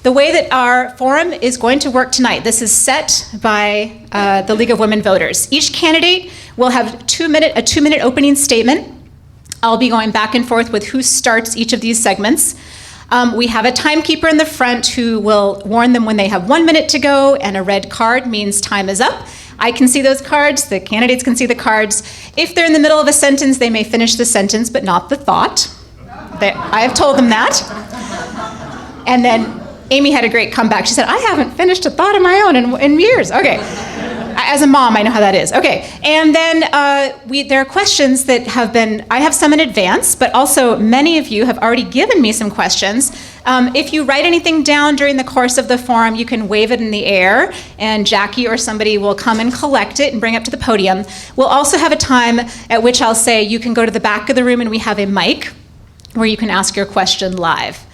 The way that our forum is going to work tonight, this is set by the League of Women Voters. Each candidate will have a two-minute opening statement. I'll be going back and forth with who starts each of these segments. We have a timekeeper in the front who will warn them when they have 1 minute to go, and a red card means time is up. I can see those cards, the candidates can see the cards. If they're in the middle of a sentence, they may finish the sentence, but not the thought. I have told them that. And then Amy had a great comeback. She said, I haven't finished a thought of my own in years. Okay. As a mom, I know how that is. Okay. And then there are questions that I have some in advance, but also many of you have already given me some questions. If you write anything down during the course of the forum, you can wave it in the air, and Jackie or somebody will come and collect it and bring it up to the podium. We'll also have a time at which I'll say you can go to the back of the room and we have a mic where you can ask your question live.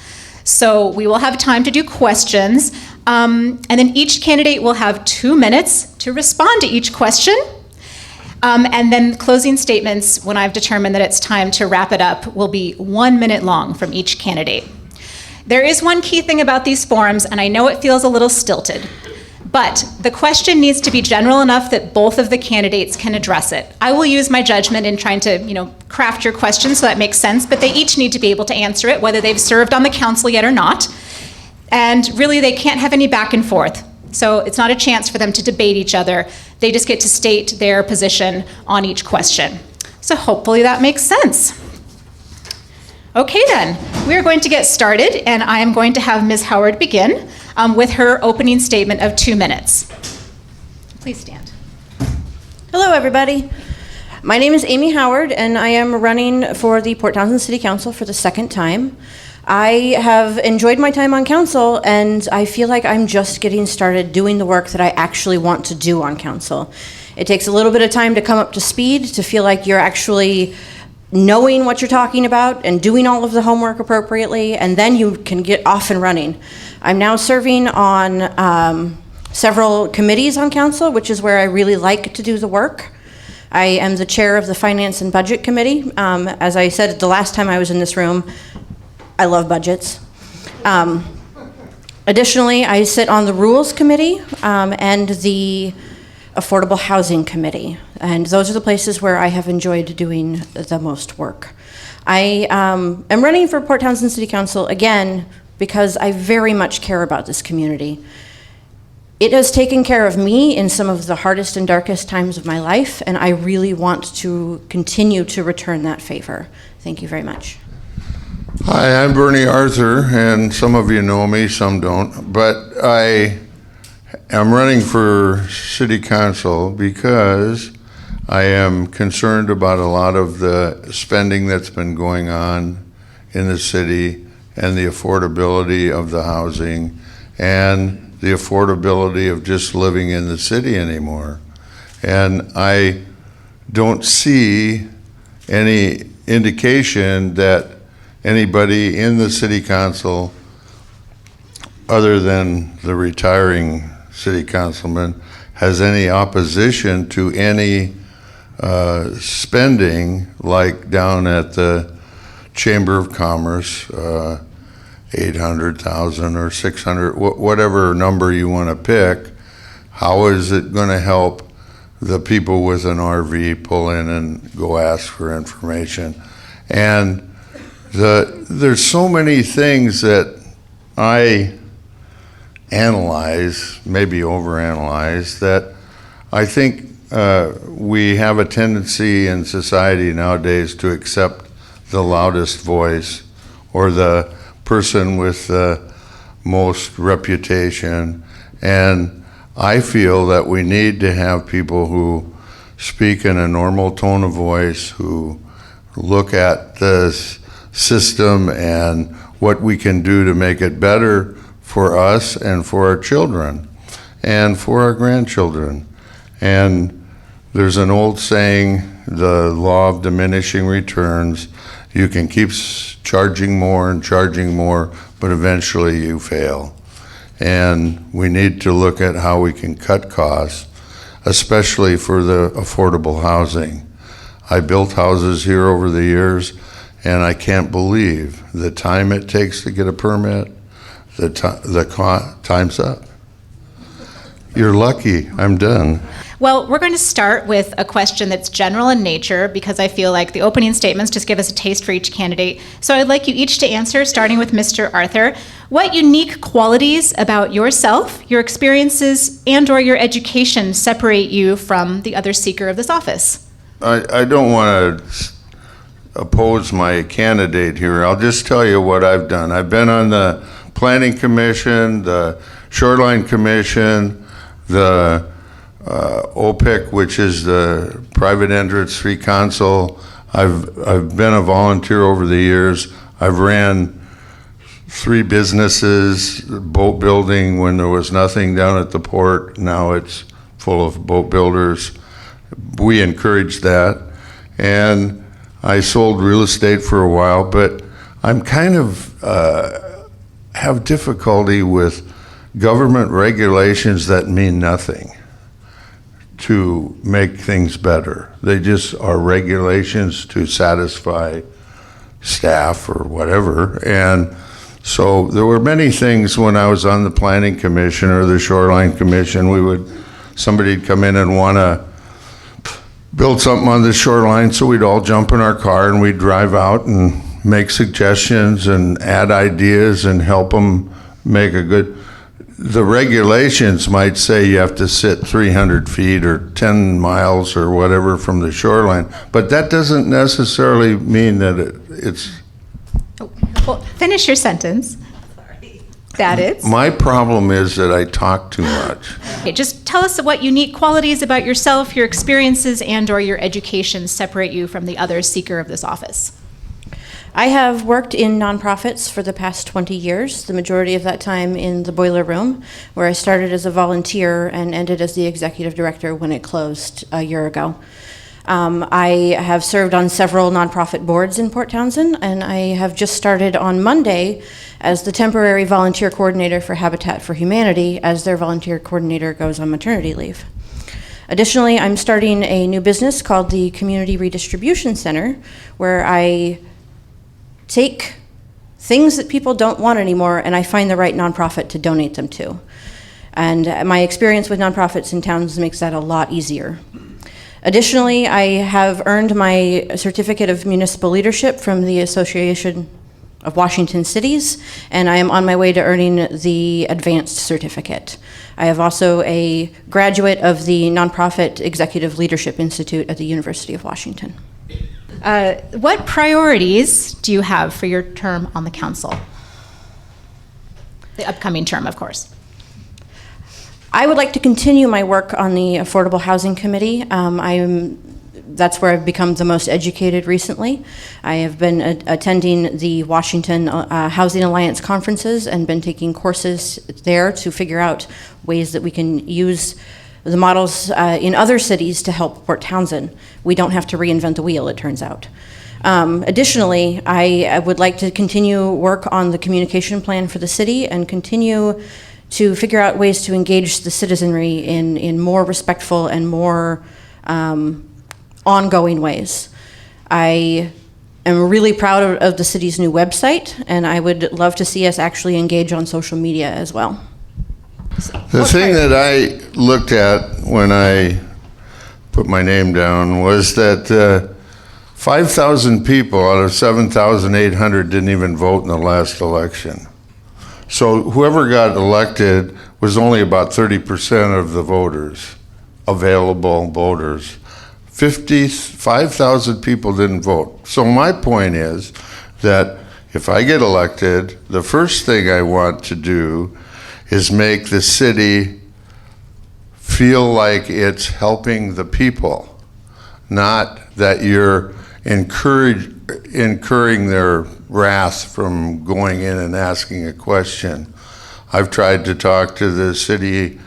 So we will have time to do questions, and then each candidate will have 2 minutes to respond to each question, and then closing statements, when I've determined that it's time to wrap it up, will be 1 minute long from each candidate. There is one key thing about these forums, and I know it feels a little stilted, but the question needs to be general enough that both of the candidates can address it. I will use my judgment in trying to, craft your questions so that makes sense, but they each need to be able to answer it, whether they've served on the council yet or not. And really, they can't have any back and forth. So it's not a chance for them to debate each other. They just get to state their position on each question. So hopefully that makes sense. Okay then, we're going to get started, and I am going to have Ms. Howard begin with her opening statement of 2 minutes. Please stand. Hello, everybody. My name is Amy Howard, and I am running for the Port Townsend City Council for the second time. I have enjoyed my time on council, and I feel like I'm just getting started doing the work that I actually want to do on council. It takes a little bit of time to come up to speed, to feel like you're actually knowing what you're talking about and doing all of the homework appropriately, and then you can get off and running. I'm now serving on several committees on council, which is where I really like to do the work. I am the chair of the Finance and Budget Committee. As I said the last time I was in this room, I love budgets. Additionally, I sit on the Rules Committee and the Affordable Housing Committee, and those are the places where I have enjoyed doing the most work. I am running for Port Townsend City Council again because I very much care about this community. It has taken care of me in some of the hardest and darkest times of my life, and I really want to continue to return that favor. Thank you very much. Hi, I'm Bernie Authur, and some of you know me, some don't, but I am running for City Council because I am concerned about a lot of the spending that's been going on in the city and the affordability of the housing and the affordability of just living in the city anymore. And I don't see any indication that anybody in the city council, other than the retiring city councilman, has any opposition to any spending, like down at the Chamber of Commerce, 800,000 or 600, whatever number you want to pick. How is it going to help the people with an RV pull in and go ask for information? And there's so many things that I analyze, maybe overanalyze, that I think we have a tendency in society nowadays to accept the loudest voice or the person with the most reputation. And I feel that we need to have people who speak in a normal tone of voice, who look at the system and what we can do to make it better for us and for our children and for our grandchildren. And there's an old saying, the law of diminishing returns. You can keep charging more and charging more, but eventually you fail. And we need to look at how we can cut costs, especially for the affordable housing. I built houses here over the years, and I can't believe the time it takes to get a permit, Time's up. You're lucky. I'm done. Well, we're going to start with a question that's general in nature because I feel like the opening statements just give us a taste for each candidate. So I'd like you each to answer, starting with Mr. Authur. What unique qualities about yourself, your experiences, and/or your education separate you from the other seeker of this office? I don't want to oppose my candidate here. I'll just tell you what I've done. I've been on the Planning Commission, the Shoreline Commission, the OPIC, which is the Private Entrance Free Council. I've been a volunteer over the years. I've ran 3 businesses, boat building when there was nothing down at the port. Now it's full of boat builders. We encourage that. And I sold real estate for a while, but I'm kind of have difficulty with government regulations that mean nothing to make things better. They just are regulations to satisfy staff or whatever. And so there were many things when I was on the Planning Commission or the Shoreline Commission, somebody'd come in and want to build something on the shoreline, so we'd all jump in our car and we'd drive out and make suggestions and add ideas and help them make a good. The regulations might say you have to sit 300 feet or 10 miles or whatever from the shoreline, but that doesn't necessarily mean that it's. Well, finish your sentence. That is. My problem is that I talk too much. Okay, just tell us what unique qualities about yourself, your experiences, and/or your education separate you from the other seeker of this office. I have worked in nonprofits for the past 20 years, the majority of that time in the boiler room, where I started as a volunteer and ended as the executive director when it closed a year ago. I have served on several nonprofit boards in Port Townsend, and I have just started on Monday as the temporary volunteer coordinator for Habitat for Humanity as their volunteer coordinator goes on maternity leave. Additionally, I'm starting a new business called the Community Redistribution Center, where I take things that people don't want anymore and I find the right nonprofit to donate them to. And my experience with nonprofits in towns makes that a lot easier. Additionally, I have earned my certificate of municipal leadership from the Association of Washington Cities, and I am on my way to earning the advanced certificate. I have also a graduate of the Nonprofit Executive Leadership Institute at the University of Washington. What priorities do you have for your term on the council? The upcoming term, of course. I would like to continue my work on the Affordable Housing Committee. That's where I've become the most educated recently. I have been attending the Washington Housing Alliance conferences and been taking courses there to figure out ways that we can use the models in other cities to help Port Townsend. We don't have to reinvent the wheel, it turns out. Additionally, I would like to continue work on the communication plan for the city and continue to figure out ways to engage the citizenry in more respectful and more ongoing ways. I am really proud of the city's new website, and I would love to see us actually engage on social media as well. The thing that I looked at when I put my name down was that 5,000 people out of 7,800 didn't even vote in the last election. So whoever got elected was only about 30% of the voters, available voters. 5,000 people didn't vote. So my point is that if I get elected, the first thing I want to do is make the city feel like it's helping the people, not that you're incurring their wrath from going in and asking a question. I've tried to talk to the city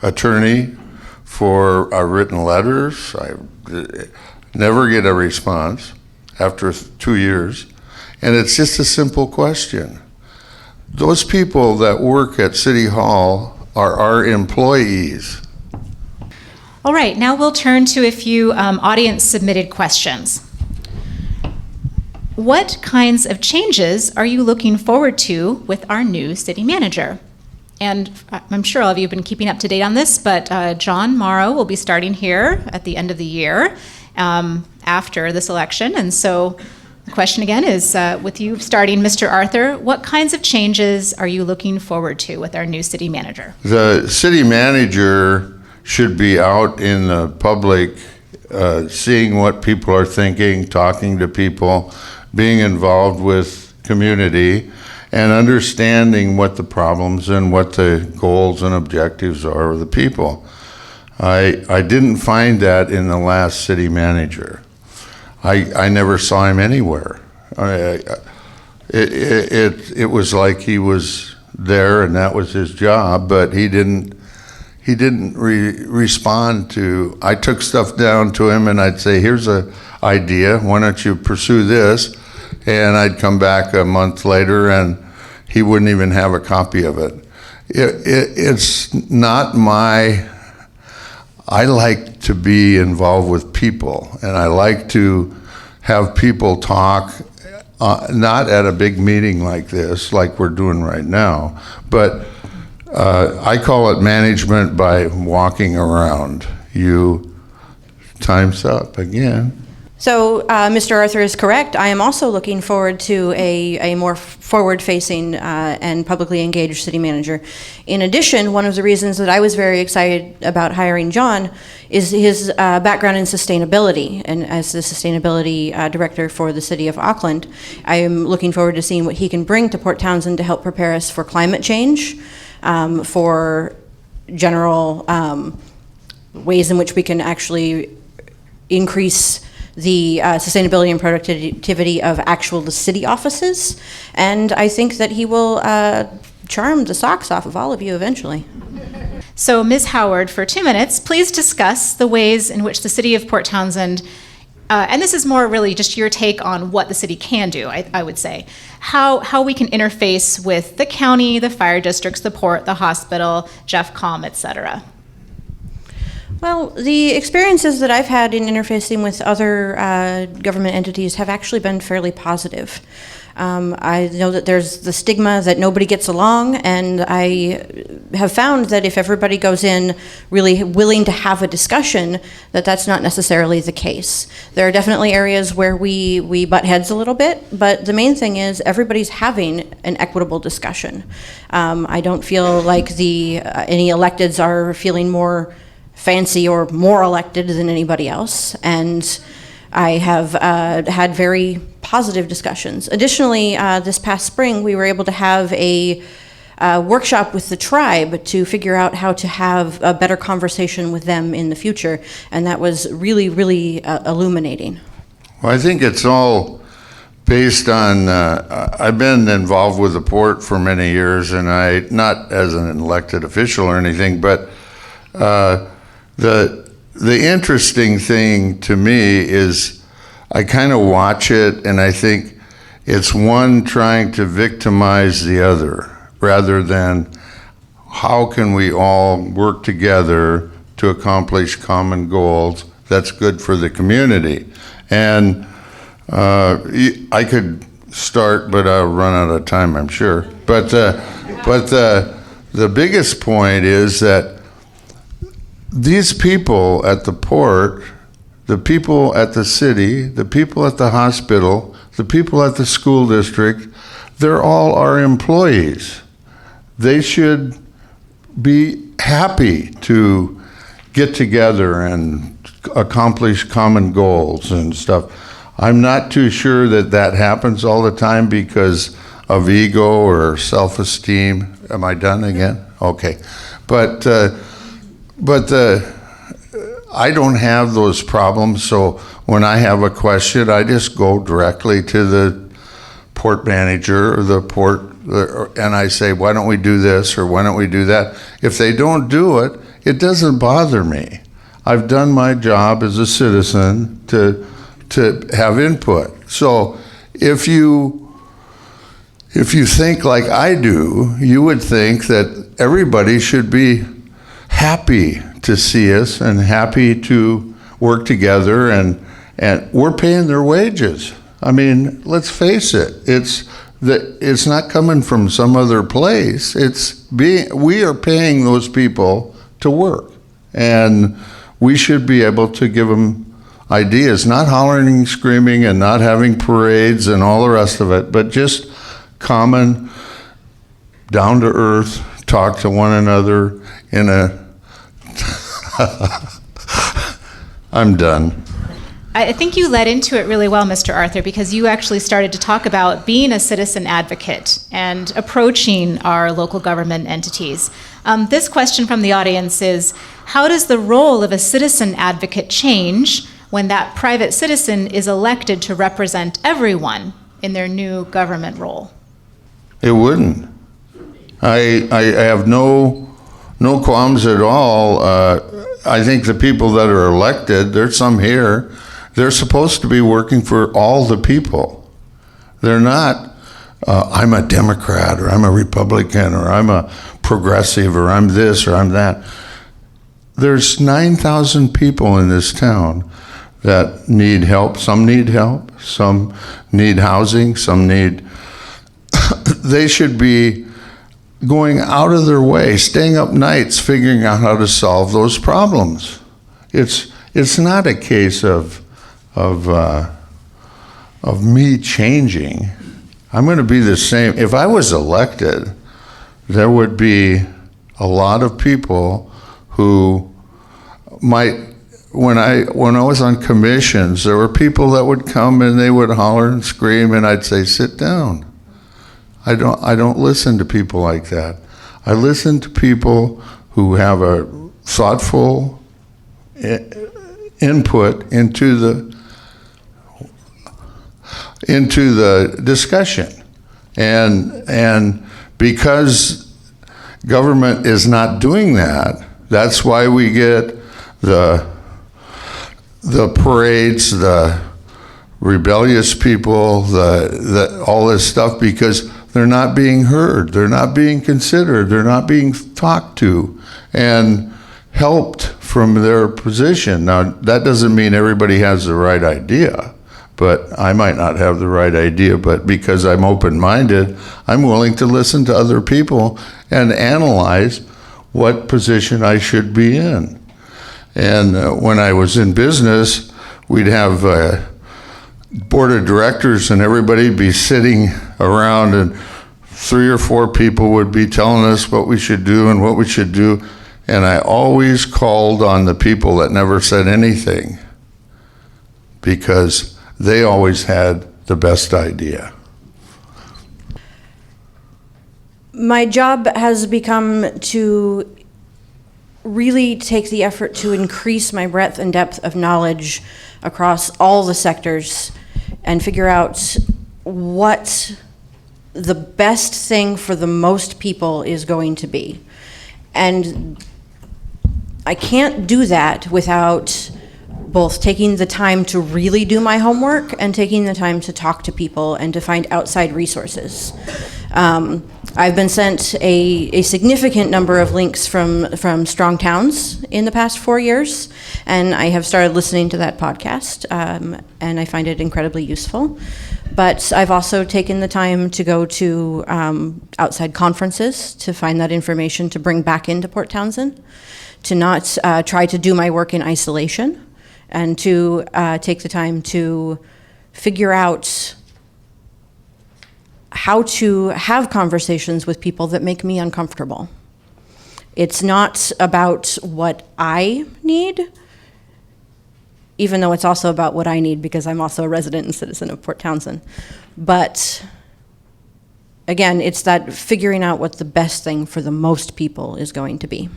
attorney for written letters. I never get a response after 2 years, and it's just a simple question. Those people that work at City Hall are our employees. All right, now we'll turn to a few audience-submitted questions. What kinds of changes are you looking forward to with our new city manager? And I'm sure all of you have been keeping up to date on this, but John Morrow will be starting here at the end of the year after this election. And so the question again is, with you starting, Mr. Authur, what kinds of changes are you looking forward to with our new city manager? The city manager should be out in the public, seeing what people are thinking, talking to people, being involved with community, and understanding what the problems and what the goals and objectives are of the people. I didn't find that in the last city manager. I never saw him anywhere. It was like he was there and that was his job, but he didn't respond to. I took stuff down to him and I'd say, here's an idea, why don't you pursue this? And I'd come back a month later and he wouldn't even have a copy of it. It's not my, I like to be involved with people, and I like to have people talk, not at a big meeting like this, like we're doing right now, but I call it management by walking around. Time's up again. So Mr. Authur is correct. I am also looking forward to a more forward-facing and publicly engaged city manager. In addition, one of the reasons that I was very excited about hiring John is his background in sustainability. And as the sustainability director for the city of Auckland, I am looking forward to seeing what he can bring to Port Townsend to help prepare us for climate change, for general ways in which we can actually increase the sustainability and productivity of actual city offices. And I think that he will charm the socks off of all of you eventually. So Ms. Howard, for 2 minutes, please discuss the ways in which the city of Port Townsend, and this is more really just your take on what the city can do, I would say, how we can interface with the county, the fire districts, the port, the hospital, JeffCom, et cetera. Well, the experiences that I've had in interfacing with other government entities have actually been fairly positive. I know that there's the stigma that nobody gets along, and I have found that if everybody goes in really willing to have a discussion, that's not necessarily the case. There are definitely areas where we butt heads a little bit, but the main thing is everybody's having an equitable discussion. I don't feel like any electeds are feeling more fancy or more elected than anybody else, and I have had very positive discussions. Additionally, this past spring, we were able to have a workshop with the tribe to figure out how to have a better conversation with them in the future, and that was really, really illuminating. Well, I think it's all based on, I've been involved with the port for many years, and not as an elected official or anything, but the interesting thing to me is I kind of watch it and I think it's one trying to victimize the other rather than how can we all work together to accomplish common goals that's good for the community. And I could start, but I'll run out of time, I'm sure. But the biggest point is that these people at the port, the people at the city, the people at the hospital, the people at the school district, they're all our employees. They should be happy to get together and accomplish common goals and stuff. I'm not too sure that happens all the time because of ego or self-esteem. Am I done again? Okay. But I don't have those problems, so when I have a question, I just go directly to the port manager or the port, and I say, why don't we do this or why don't we do that? If they don't do it, it doesn't bother me. I've done my job as a citizen to have input. So if you think like I do, you would think that everybody should be happy to see us and happy to work together, and we're paying their wages. I mean, let's face it, it's not coming from some other place. We are paying those people to work, and we should be able to give them ideas, not hollering and screaming and not having parades and all the rest of it, but just common, down to earth, talk to one another in a I'm done. I think you led into it really well, Mr. Authur, because you actually started to talk about being a citizen advocate and approaching our local government entities. This question from the audience is, how does the role of a citizen advocate change when that private citizen is elected to represent everyone in their new government role? It wouldn't. I have no qualms at all. I think the people that are elected, there's some here, they're supposed to be working for all the people. They're not, I'm a Democrat, or I'm a Republican, or I'm a progressive, or I'm this, or I'm that. There's 9,000 people in this town that need help. Some need help, some need housing, some need, they should be going out of their way, staying up nights, figuring out how to solve those problems. It's not a case of me changing. I'm going to be the same. If I was elected, there would be a lot of people who might, when I was on commissions, there were people that would come and they would holler and scream, and I'd say, sit down. I don't listen to people like that. I listen to people who have a thoughtful input into the discussion. And because government is not doing that, that's why we get the parades, the rebellious people, the all this stuff, because they're not being heard, they're not being considered, they're not being talked to and helped from their position. Now, that doesn't mean everybody has the right idea, but I might not have the right idea, but because I'm open-minded, I'm willing to listen to other people and analyze what position I should be in. And when I was in business, we'd have board of directors and everybody'd be sitting around, and 3 or 4 people would be telling us what we should do and what we should do, and I always called on the people that never said anything because they always had the best idea. My job has become to really take the effort to increase my breadth and depth of knowledge across all the sectors and figure out what the best thing for the most people is going to be. And I can't do that without both taking the time to really do my homework and taking the time to talk to people and to find outside resources. I've been sent a significant number of links from Strong Towns in the past 4 years, and I have started listening to that podcast, and I find it incredibly useful. But I've also taken the time to go to outside conferences to find that information to bring back into Port Townsend, to not try to do my work in isolation, and to take the time to figure out how to have conversations with people that make me uncomfortable. It's not about what I need, even though it's also about what I need because I'm also a resident and citizen of Port Townsend. But again, it's that figuring out what the best thing for the most people is going to be.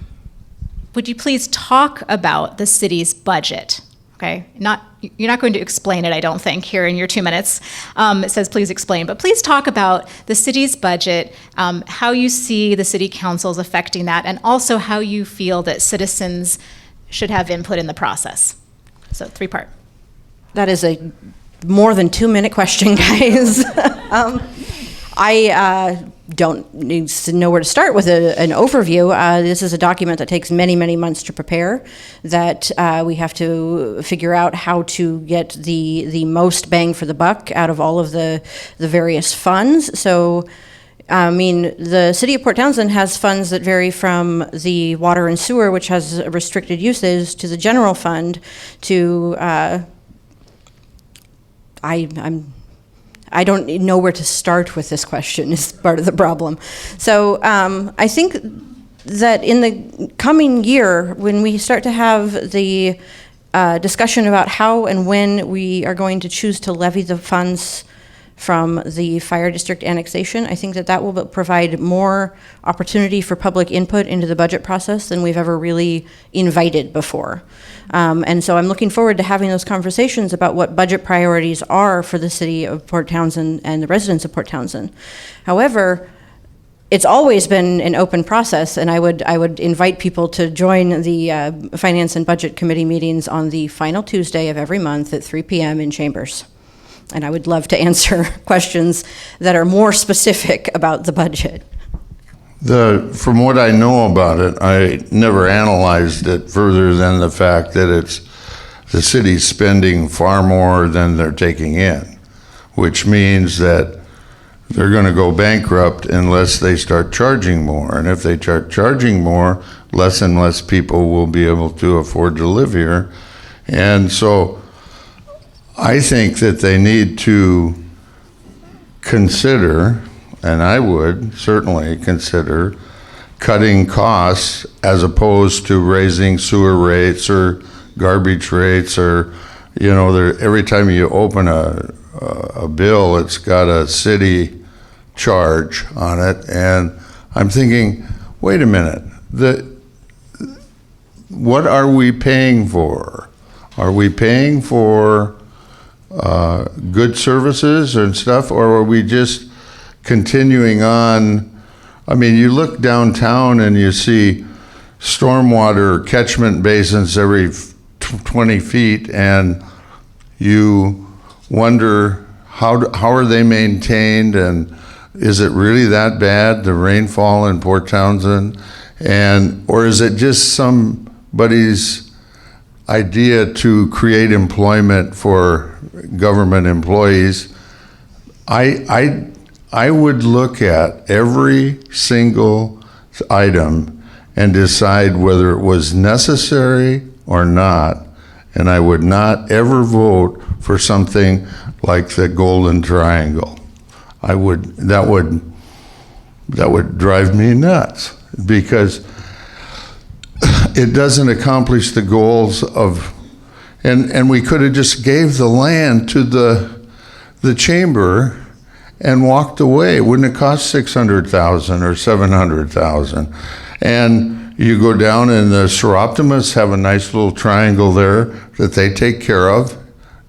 Would you please talk about the city's budget? Okay, you're not going to explain it, I don't think, here in your 2 minutes. It says please explain, but please talk about the city's budget, how you see the city councils affecting that, and also how you feel that citizens should have input in the process. So 3-part. That is a more than 2-minute question, guys. I don't need to know where to start with an overview. This is a document that takes many, many months to prepare, that we have to figure out how to get the most bang for the buck out of all of the various funds. So, I mean, the city of Port Townsend has funds that vary from the water and sewer, which has restricted uses, to the general fund, to I don't know where to start with this question is part of the problem. So I think that in the coming year, when we start to have the discussion about how and when we are going to choose to levy the funds from the fire district annexation, I think that will provide more opportunity for public input into the budget process than we've ever really invited before. And so I'm looking forward to having those conversations about what budget priorities are for the city of Port Townsend and the residents of Port Townsend. However, it's always been an open process, and I would invite people to join the Finance and Budget Committee meetings on the final Tuesday of every month at 3 p.m. in Chambers. And I would love to answer questions that are more specific about the budget. From what I know about it, I never analyzed it further than the fact that it's the city's spending far more than they're taking in, which means that they're going to go bankrupt unless they start charging more. And if they start charging more, less and less people will be able to afford to live here. And so I think that they need to consider, and I would certainly consider, cutting costs as opposed to raising sewer rates or garbage rates, or, you know, every time you open a bill, it's got a city charge on it. And I'm thinking, wait a minute, what are we paying for? Are we paying for good services and stuff, or are we just continuing on? I mean, you look downtown and you see stormwater catchment basins every 20 feet, and you wonder how are they maintained, and is it really that bad, the rainfall in Port Townsend, or is it just somebody's idea to create employment for government employees? I would look at every single item and decide whether it was necessary or not, and I would not ever vote for something like the Golden Triangle. That would drive me nuts, because it doesn't accomplish the goals of, and we could have just gave the land to the chamber and walked away. It wouldn't have cost $600,000 or $700,000. And you go down, and the Seroptimists have a nice little triangle there that they take care of.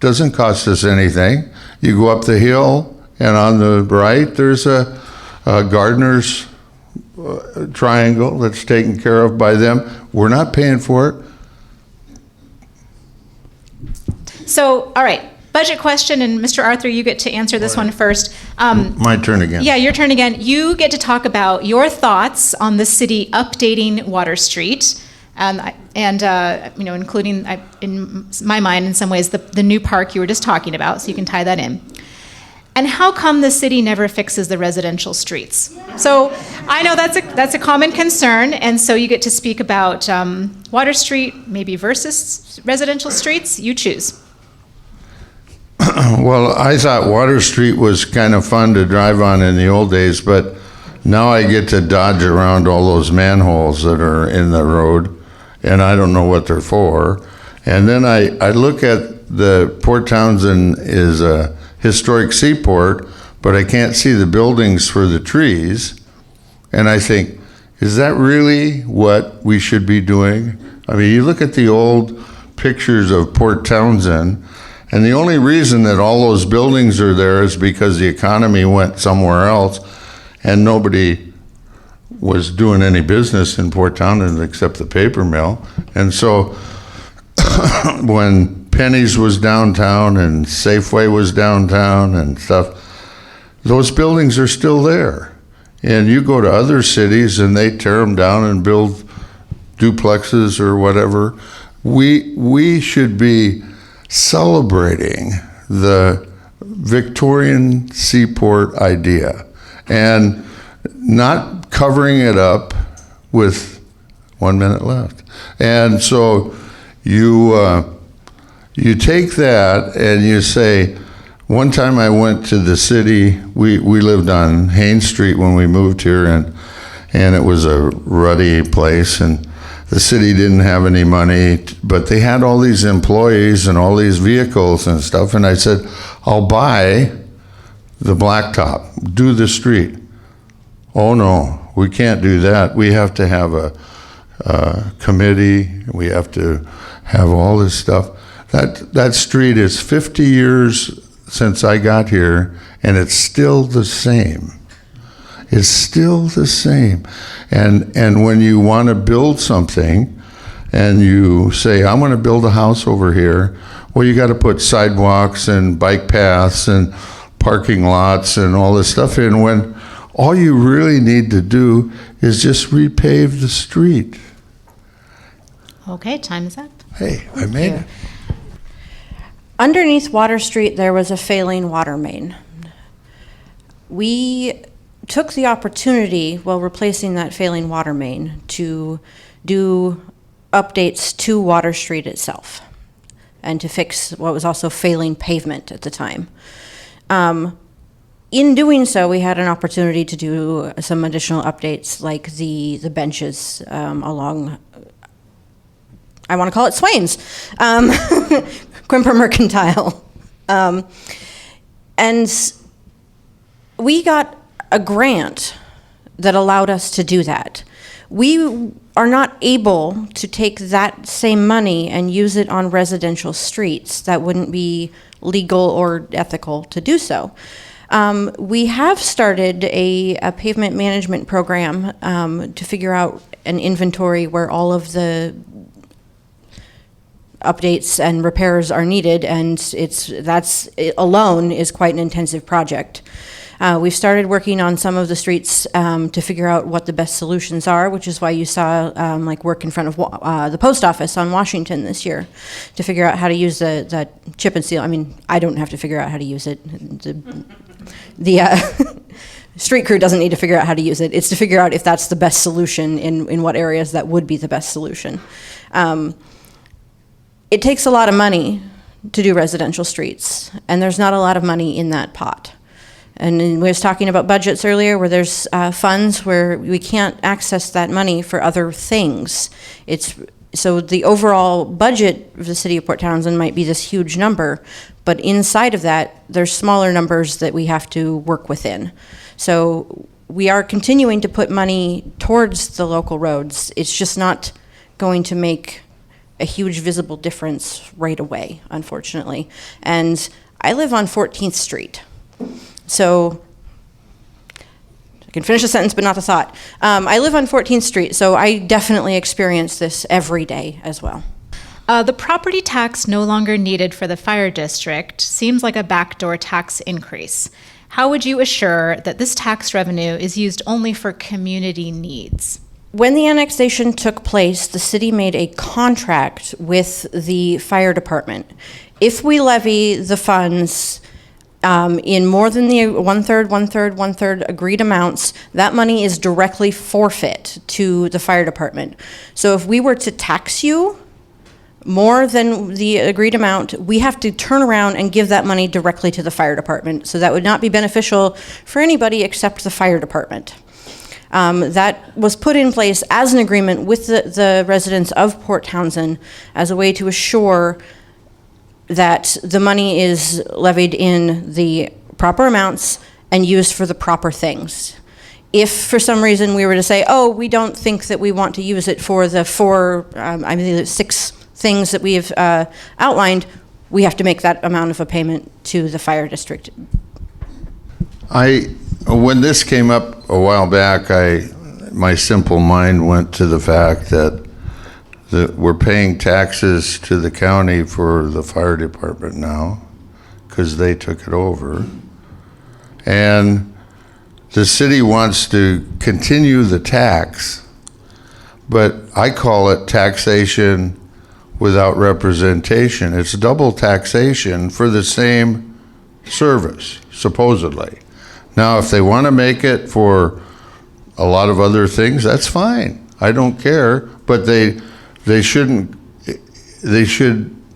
Doesn't cost us anything. You go up the hill, and on the right there's a gardener's triangle that's taken care of by them. We're not paying for it. So, all right, budget question, and Mr. Authur, you get to answer this one first. My turn again. Yeah, your turn again. You get to talk about your thoughts on the city updating Water Street, and you know, including, in my mind, in some ways, the new park you were just talking about, so you can tie that in. And how come the city never fixes the residential streets? So I know that's a common concern, and so you get to speak about Water Street, maybe versus residential streets. You choose. Well, I thought Water Street was kind of fun to drive on in the old days, but now I get to dodge around all those manholes that are in the road, and I don't know what they're for. And then I look at the Port Townsend is a historic seaport, but I can't see the buildings for the trees. And I think, is that really what we should be doing? I mean, you look at the old pictures of Port Townsend, and the only reason that all those buildings are there is because the economy went somewhere else, and nobody was doing any business in Port Townsend except the paper mill. And so when Penny's was downtown and Safeway was downtown and stuff, those buildings are still there. And you go to other cities and they tear them down and build duplexes or whatever. We should be celebrating the Victorian seaport idea and not covering it up with 1 minute left. And so you take that and you say, one time I went to the city, we lived on Haines Street when we moved here, and it was a ruddy place, and the city didn't have any money, but they had all these employees and all these vehicles and stuff, and I said, I'll buy the blacktop, do the street. Oh no, we can't do that. We have to have a committee, we have to have all this stuff. That street is 50 years since I got here, and it's still the same. It's still the same. And when you want to build something, and you say, I'm going to build a house over here, well, you got to put sidewalks and bike paths and parking lots and all this stuff in, when all you really need to do is just repave the street. Okay, time is up. Hey, I made it. Underneath Water Street, there was a failing water main. We took the opportunity while replacing that failing water main to do updates to Water Street itself and to fix what was also failing pavement at the time. In doing so, we had an opportunity to do some additional updates, like the benches along, I want to call it Swains, Quimper Mercantile. And we got a grant that allowed us to do that. We are not able to take that same money and use it on residential streets. That wouldn't be legal or ethical to do so. We have started a pavement management program to figure out an inventory where all of the updates and repairs are needed, and it alone is quite an intensive project. We've started working on some of the streets to figure out what the best solutions are, which is why you saw like work in front of the post office on Washington this year to figure out how to use the chip and seal. I mean, I don't have to figure out how to use it. The street crew doesn't need to figure out how to use it. It's to figure out if that's the best solution in what areas that would be the best solution. It takes a lot of money to do residential streets, and there's not a lot of money in that pot. And we was talking about budgets earlier, where there's funds where we can't access that money for other things. So the overall budget of the city of Port Townsend might be this huge number, but inside of that, there's smaller numbers that we have to work within. So we are continuing to put money towards the local roads. It's just not going to make a huge visible difference right away, unfortunately. And I live on 14th Street. So I can finish a sentence, but not the thought. I live on 14th Street, so I definitely experience this every day as well. The property tax no longer needed for the fire district seems like a backdoor tax increase. How would you assure that this tax revenue is used only for community needs? When the annexation took place, the city made a contract with the fire department. If we levy the funds in more than the one-third agreed amounts, that money is directly forfeit to the fire department. So if we were to tax you more than the agreed amount, we have to turn around and give that money directly to the fire department. So that would not be beneficial for anybody except the fire department. That was put in place as an agreement with the residents of Port Townsend as a way to assure that the money is levied in the proper amounts and used for the proper things. If for some reason we were to say, oh, we don't think that we want to use it for the the 6 things that we've outlined, we have to make that amount of a payment to the fire district. When this came up a while back, my simple mind went to the fact that we're paying taxes to the county for the fire department now because they took it over. and the city wants to continue the tax, but I call it taxation without representation. It's double taxation for the same service, supposedly. Now, if they want to make it for a lot of other things, that's fine. I don't care, but they should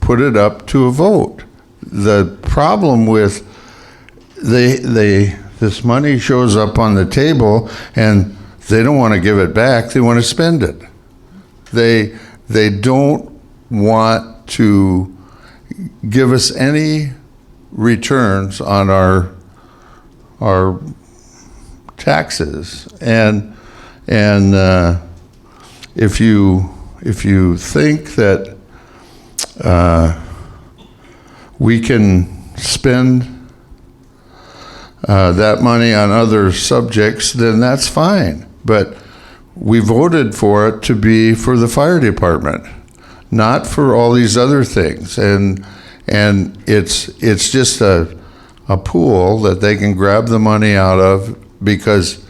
put it up to a vote. The problem with this money shows up on the table and they don't want to give it back, they want to spend it. They don't want to give us any returns on our taxes, and if you think that we can spend that money on other subjects, then that's fine. But we voted for it to be for the fire department, not for all these other things. And it's just a pool that they can grab the money out of, because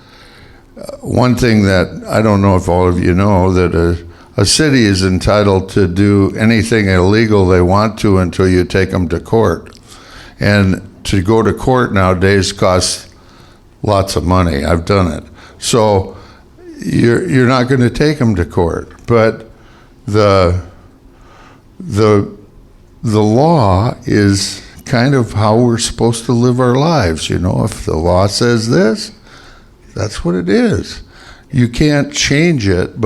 one thing that I don't know if all of you know, that a city is entitled to do anything illegal they want to until you take them to court. And to go to court nowadays costs lots of money. I've done it. So you're not going to take them to court. But the law is kind of how we're supposed to live our lives. You know, if the law says this, that's what it is. You can't change it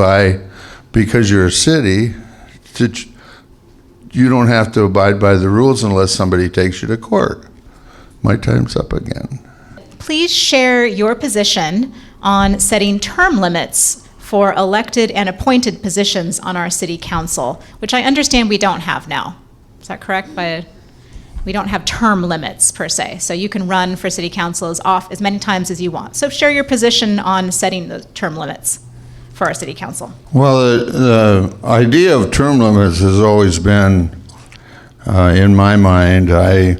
because you're a city. You don't have to abide by the rules unless somebody takes you to court. My time's up again. Please share your position on setting term limits for elected and appointed positions on our city council, which I understand we don't have now. Is that correct? We don't have term limits per se, so you can run for city council as many times as you want. So share your position on setting the term limits for our city council. Well, the idea of term limits has always been, in my mind, I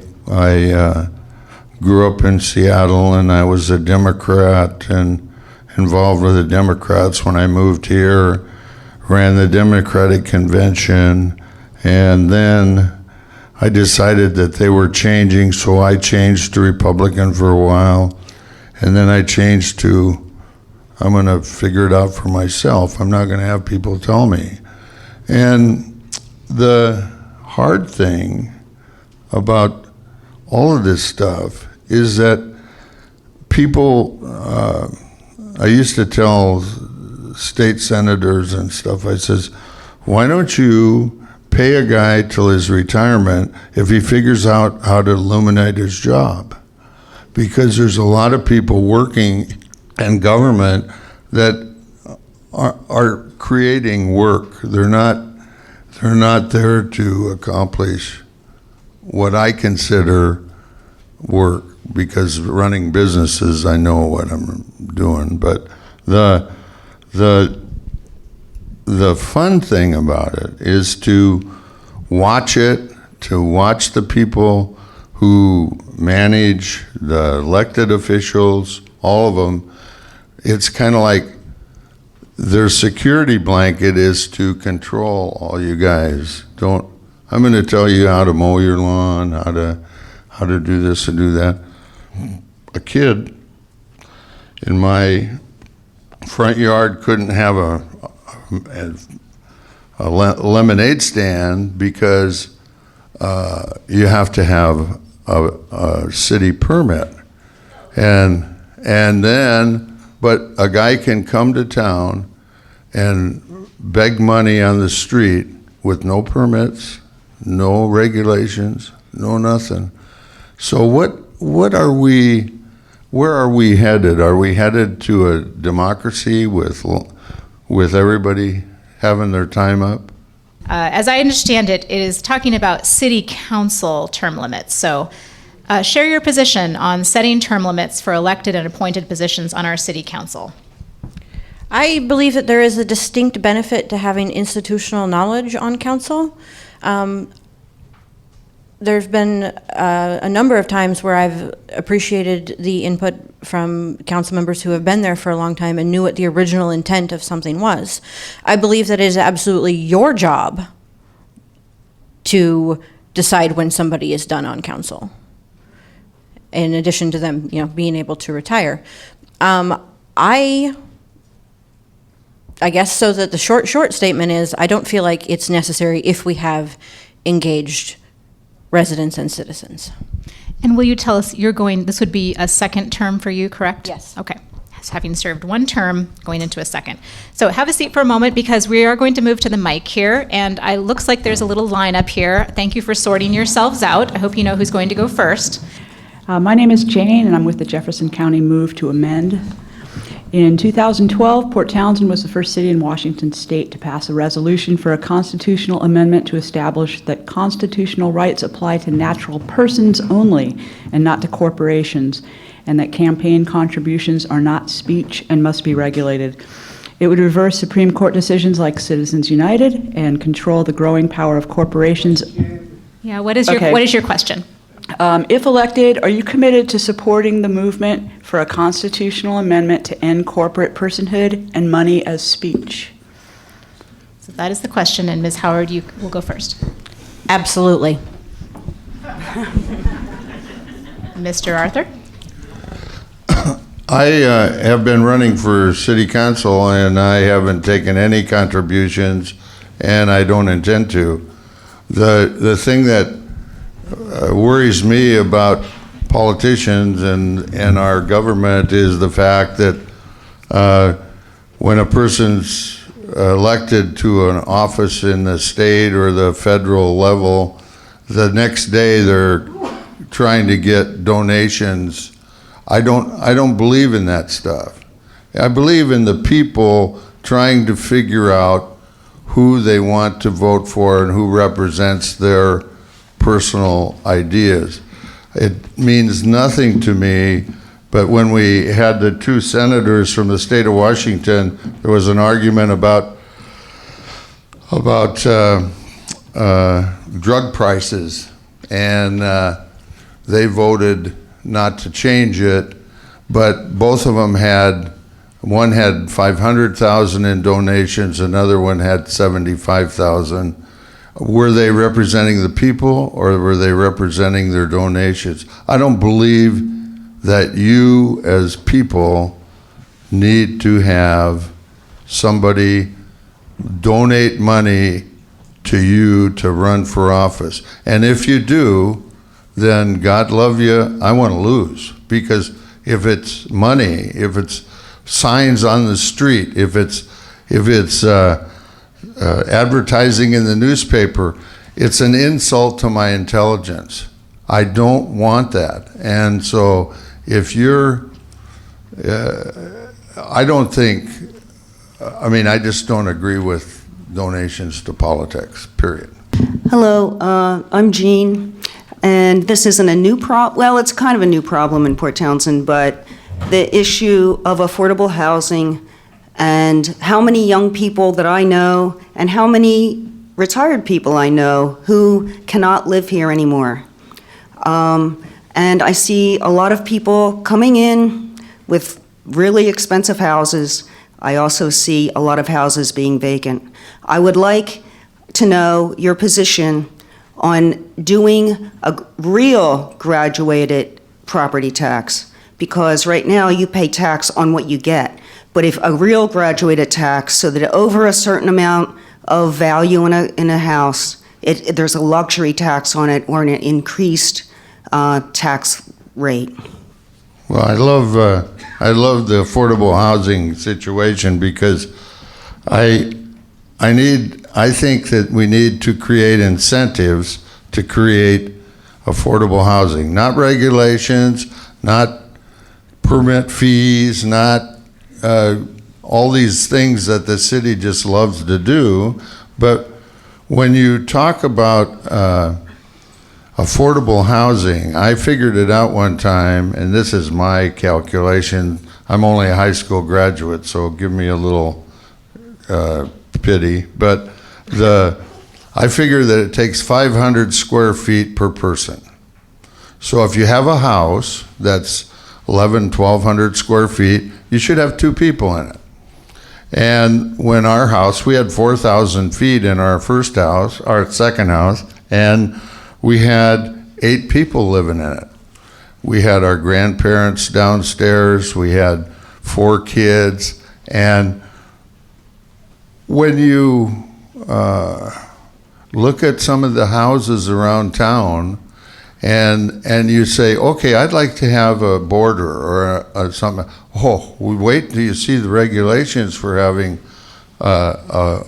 grew up in Seattle, and I was a Democrat and involved with the Democrats when I moved here, ran the Democratic convention, and then I decided that they were changing, so I changed to Republican for a while, and then I changed to, I'm going to figure it out for myself. I'm not going to have people tell me. And the hard thing about all of this stuff is that people, I used to tell state senators and stuff, I says, why don't you pay a guy till his retirement if he figures out how to illuminate his job? Because there's a lot of people working in government that are creating work. They're not there to accomplish what I consider work, because running businesses, I know what I'm doing. But the fun thing about it is to watch the people who manage the elected officials, all of them. It's kind of like their security blanket is to control all you guys. I'm going to tell you how to mow your lawn, how to do this and do that. A kid in my front yard couldn't have a lemonade stand because you have to have a city permit, and then but a guy can come to town and beg money on the street with no permits, no regulations, no nothing. So what are we? Where are we headed? Are we headed to a democracy with everybody having their time up? As I understand it, it is talking about city council term limits. So share your position on setting term limits for elected and appointed positions on our city council. I believe that there is a distinct benefit to having institutional knowledge on council. there's been a number of times where I've appreciated the input from council members who have been there for a long time and knew what the original intent of something was. I believe that it is absolutely your job to decide when somebody is done on council, in addition to them, being able to retire. I guess so that the short statement is, I don't feel like it's necessary if we have engaged residents and citizens. And will you tell us, this would be a second term for you, correct? Yes. Okay. As having served one term, going into a second. So have a seat for a moment, because we are going to move to the mic here, and it looks like there's a little line up here. Thank you for sorting yourselves out. I hope you know who's going to go first. My name is Jane, and I'm with the Jefferson County Move to Amend. In 2012, Port Townsend was the first city in Washington state to pass a resolution for a constitutional amendment to establish that constitutional rights apply to natural persons only and not to corporations, and that campaign contributions are not speech and must be regulated. It would reverse Supreme Court decisions like Citizens United and control the growing power of corporations. Yeah, what is your question? If elected, are you committed to supporting the movement for a constitutional amendment to end corporate personhood and money as speech? So that is the question, and Ms. Howard, you will go first. Absolutely. Mr. Authur? I have been running for city council, and I haven't taken any contributions, and I don't intend to. The thing that worries me about politicians and our government is the fact that when a person's elected to an office in the state or the federal level, the next day they're trying to get donations. I don't believe in that stuff. I believe in the people trying to figure out who they want to vote for and who represents their personal ideas. It means nothing to me, but when we had the two senators from the state of Washington, there was an argument about drug prices, and they voted not to change it, but both of them one had 500,000 in donations, another one had 75,000. Were they representing the people, or were they representing their donations? I don't believe that you as people need to have somebody donate money to you to run for office. And if you do, then God love you, I want to lose. Because if it's money, if it's signs on the street, if it's advertising in the newspaper, it's an insult to my intelligence. I don't want that. And so if I just don't agree with donations to politics, period. Hello, I'm Jean, and this isn't a new problem. Well, it's kind of a new problem in Port Townsend, but the issue of affordable housing and how many young people that I know and how many retired people I know who cannot live here anymore. And I see a lot of people coming in with really expensive houses. I also see a lot of houses being vacant. I would like to know your position on doing a real graduated property tax, because right now you pay tax on what you get. But if a real graduated tax, so that over a certain amount of value in a house, there's a luxury tax on it or an increased tax rate. Well, I love the affordable housing situation, because I think that we need to create incentives to create affordable housing, not regulations, not permit fees, not all these things that the city just loves to do. But when you talk about affordable housing, I figured it out one time, and this is my calculation. I'm only a high school graduate, so give me a little pity. But I figure that it takes 500 square feet per person. So if you have a house that's 1,200 square feet, you should have 2 people in it. And when our house, we had 4,000 feet in our first house, our second house, and we had 8 people living in it. We had our grandparents downstairs, we had 4 kids, and when you look at some of the houses around town, and you say, okay, I'd like to have a border or something. Oh, we wait till you see the regulations for having a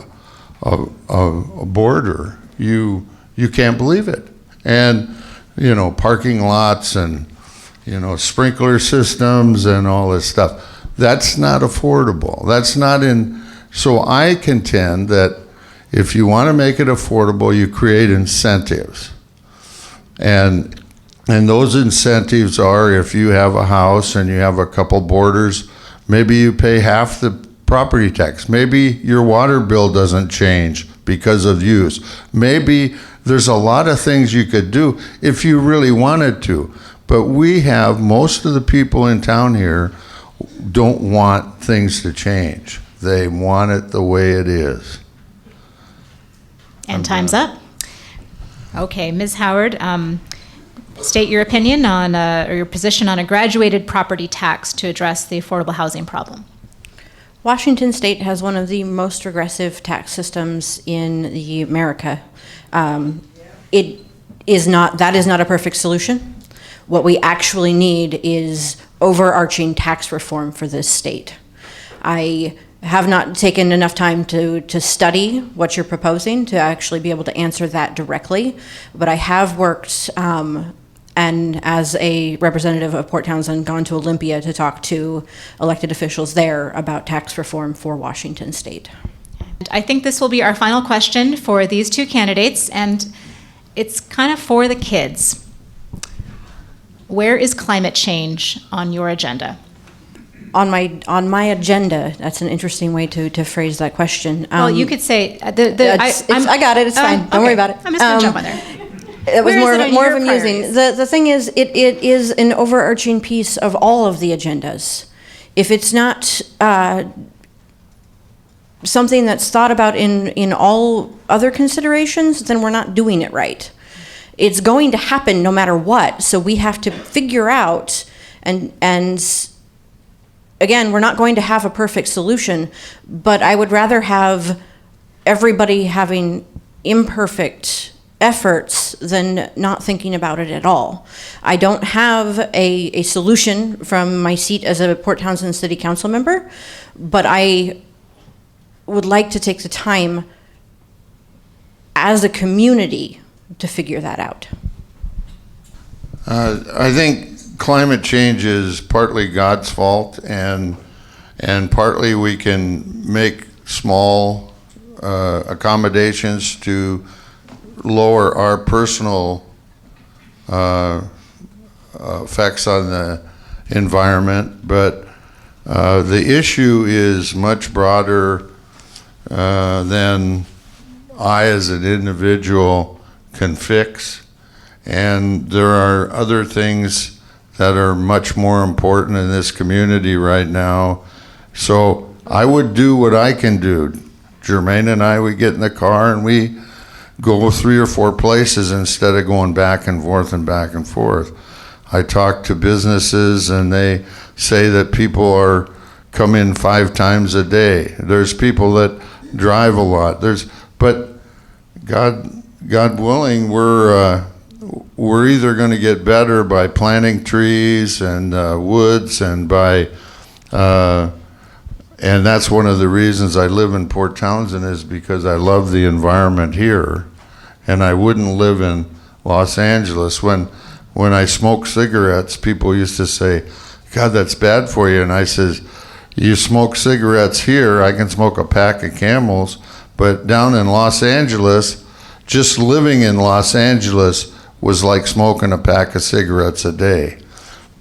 border. You can't believe it. And, you know, parking lots and, you know, sprinkler systems and all this stuff. That's not affordable. That's not in, so I contend that if you want to make it affordable, you create incentives. And those incentives are, if you have a house and you have a couple borders, maybe you pay half the property tax. Maybe your water bill doesn't change because of use. Maybe there's a lot of things you could do if you really wanted to. But we have, most of the people in town here don't want things to change. They want it the way it is. And time's up. Okay, Ms. Howard, state your opinion on, or your position on a graduated property tax to address the affordable housing problem. Washington State has one of the most regressive tax systems in the America. That is not a perfect solution. What we actually need is overarching tax reform for this state. I have not taken enough time to study what you're proposing to actually be able to answer that directly, but I have worked and as a representative of Port Townsend, gone to Olympia to talk to elected officials there about tax reform for Washington State. I think this will be our final question for these 2 candidates, and it's kind of for the kids. Where is climate change on your agenda? On my agenda, that's an interesting way to phrase that question. Well, you could say, I got it, it's fine, don't worry about it. I'm just going to jump on there. It was Where is it on more your of amusing. priorities? The thing is, it is an overarching piece of all of the agendas. If it's not something that's thought about in all other considerations, then we're not doing it right. It's going to happen no matter what, so we have to figure out, and again, we're not going to have a perfect solution, but I would rather have everybody having imperfect efforts than not thinking about it at all. I don't have a solution from my seat as a Port Townsend City Council member, but I would like to take the time as a community to figure that out. I think climate change is partly God's fault, and partly we can make small accommodations to lower our personal effects on the environment. But the issue is much broader than I as an individual can fix. And there are other things that are much more important in this community right now. So I would do what I can do. Jermaine and I, we get in the car and we go 3 or 4 places instead of going back and forth and back and forth. I talk to businesses and they say that people come in 5 times a day. There's people that drive a lot. But God willing, we're either going to get better by planting trees and woods and and that's one of the reasons I live in Port Townsend, is because I love the environment here, and I wouldn't live in Los Angeles. When I smoke cigarettes, people used to say, God, that's bad for you. And I says, you smoke cigarettes here, I can smoke a pack of Camels, but down in Los Angeles, just living in Los Angeles was like smoking a pack of cigarettes a day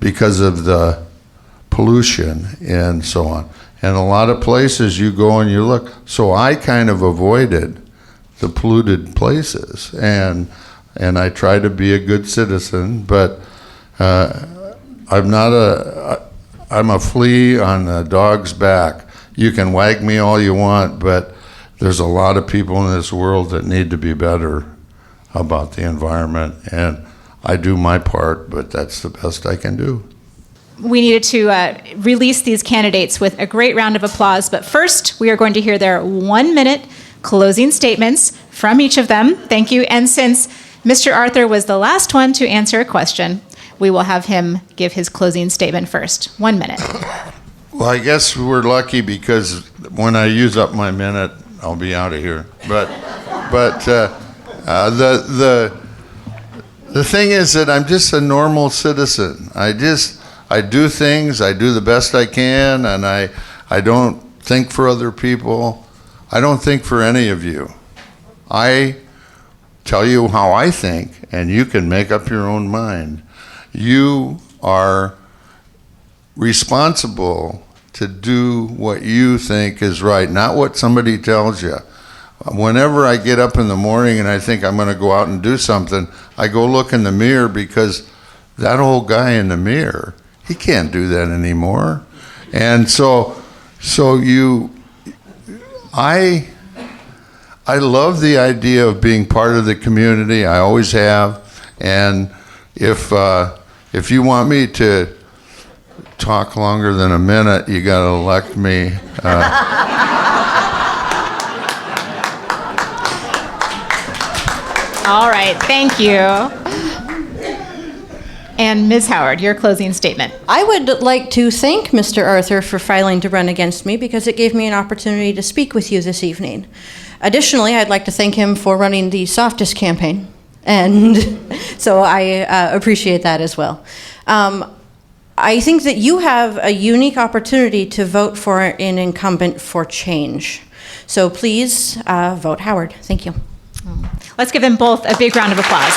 because of the pollution and so on. And a lot of places you go and you look. So I kind of avoided the polluted places. And I try to be a good citizen, but I'm a flea on a dog's back. You can wag me all you want, but there's a lot of people in this world that need to be better about the environment, and I do my part, but that's the best I can do. We needed to release these candidates with a great round of applause, but first we are going to hear their 1-minute closing statements from each of them. Thank you. And since Mr. Authur was the last one to answer a question, we will have him give his closing statement first. 1 minute. Well, I guess we're lucky because when I use up my minute, I'll be out of here. But the thing is that I'm just a normal citizen. I do things, I do the best I can, and I don't think for other people. I don't think for any of you. I tell you how I think, and you can make up your own mind. You are responsible to do what you think is right, not what somebody tells you. Whenever I get up in the morning and I think I'm going to go out and do something, I go look in the mirror because that old guy in the mirror, he can't do that anymore. And I love the idea of being part of the community. I always have. And if you want me to talk longer than a minute, you got to elect me. All right, thank you. And Ms. Howard, your closing statement. I would like to thank Mr. Authur for filing to run against me because it gave me an opportunity to speak with you this evening. Additionally, I'd like to thank him for running the softest campaign, and so I appreciate that as well. I think that you have a unique opportunity to vote for an incumbent for change. So please vote Howard. Thank you. Let's give them both a big round of applause.